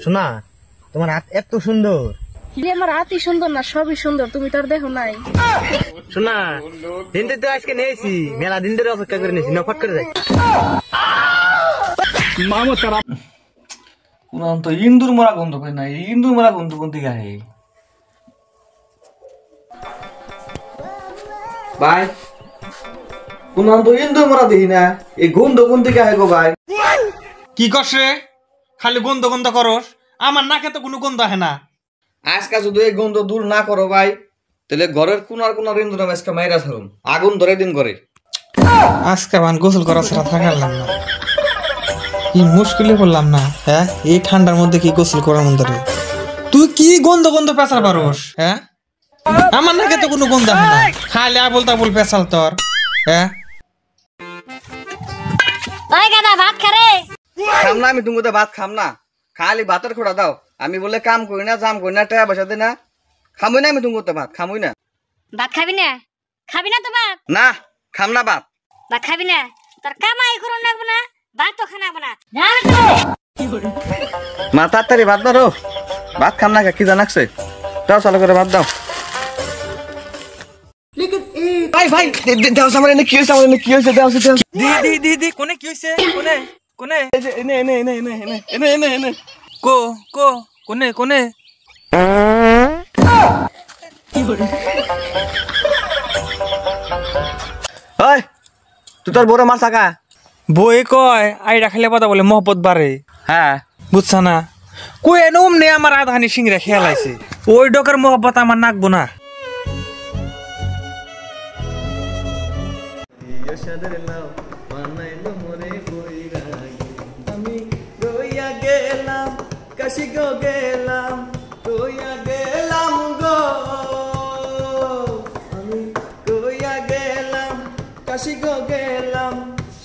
শোনা তোমার হাত এত সুন্দর। আমার হাতই সুন্দর না, সবই সুন্দর, তুমি তার দেখো নাই। শোনা দিন তো আজকে নিয়েছি, মেলা দিন ধরে অপেক্ষা করে নিয়েছি, নফট করে যাই। তো ইন্দুর মরা গন্ধ পাই না, ইন্দুর মরা গন্ধ কোন দিকে আহে ভাই? কোন তো ইন্দুর মরা দেখি না, এই গন্ধ কোন দিকে আহে গো ভাই? কি করছ রে? খালি গন্ধ গন্ধ করস, আমার নাকে তো কোনো গন্ধ আহে না। আজকা যদি এই গন্ধ দূর না করো ভাই, তাহলে ঘরের কোনার কোনার ইন্দুর আমি আজকে মাইরা ছাড়ুম, আগুন ধরে দিন করে। আজকে বান গোসল করা ছাড়া থাকারলাম না, কি মুশকিলে পড়লাম না। হ্যাঁ, এই ঠান্ডার মধ্যে কি গোসল করার মধ্যে রে? তুই কি গন্ধ গন্ধ পেঁচাল পারস? হ্যাঁ, আমার নাকে তো কোনো গন্ধ আহে না, খালি আবল তাবল পেঁচাল তোর। হ্যাঁ, ওই গাদা ভাত খা রে। খাম না, আমি তুমি ভাত খাম না, খালি ভাতের খোড়া দাও। আমি বলে কাম করি না, জাম করি না, টাকা পয়সা দিই না, খামই না আমি তুমি ভাত খামই না। ভাত খাবি না? খাবি না তো ভাত? না, খাম না ভাত। ভাত খাবি না? তোর কামাই করুন লাগবে না, ভাত তো খানা বনা। মা তাড়াতাড়ি ভাত দাও, ভাত খাম না, কি জানাকছে? দাও চালু করে ভাত দাও। ভাই ভাই দাও সামনে, কি হয়েছে? আমার কি হয়েছে? দাও দাও। দি দি দি কোনে কি হইছে? কোনে কোনে? এনে এনে এনে এনে এনে এনে এনে এনে কো কো কোনে কোনে? ওই তুই তোর বড় মাছ আঁকা বই কয় আইডা খাইলে কথা বলে মহব্বত বাড়ে। হ্যাঁ, বুঝছা না? কই এনুম নে আমার আধানি সিংরা খেয়াল আইছে, ওই ডকের মহব্বত আমার নাকবো না। আমি রইয়া গেলাম, কাশি গো গেলাম, রইয়া গেলাম গো, আমি রইয়া গেলাম, কাশি গো গেলাম,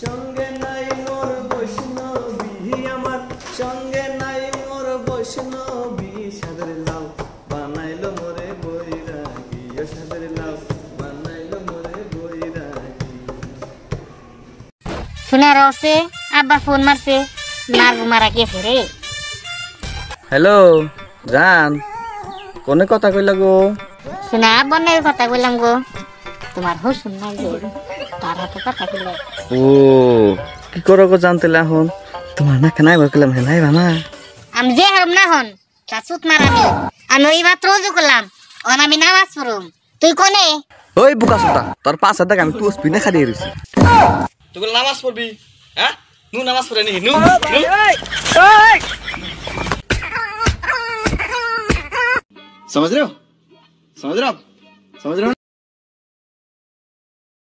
সঙ্গে নাই মোর বৈষ্ণবী, আমার সঙ্গে নাই মোর বৈষ্ণবী, সাদের লাউ বানাইলো মোরে বৈরাগী, সাদের লাউ বানাইলো মোরে বৈরাগী। শোনার আছে আব্বা ফোন মারছে, মারা গেছে রে। হ্যালো জান, কোনে কথা কইলা গো? শোনা বন্যার কথা বললাম গো, তোমার হুসুন নাই গো, তার হাতে কথা কইলে। ও কি করো গো জানতেলে এখন? তোমার না কেনাই বললাম হে নাই বানা। আমি যে হারম না হন তা সুত মারামি, আমি ওই মাত্র রোজু করলাম, ওন আমি নামাজ পড়ুম। তুই কোনে? ওই বুকা সুতা, তোর পাঁচ হাজার আমি তুই স্পিনে খাইয়ে রইছি। তুই নামাজ পড়বি? হ্যাঁ, নু নামাজ পড়ে নি নু। समझ रहे हो? समझ रहे हो? समझ रहे हो?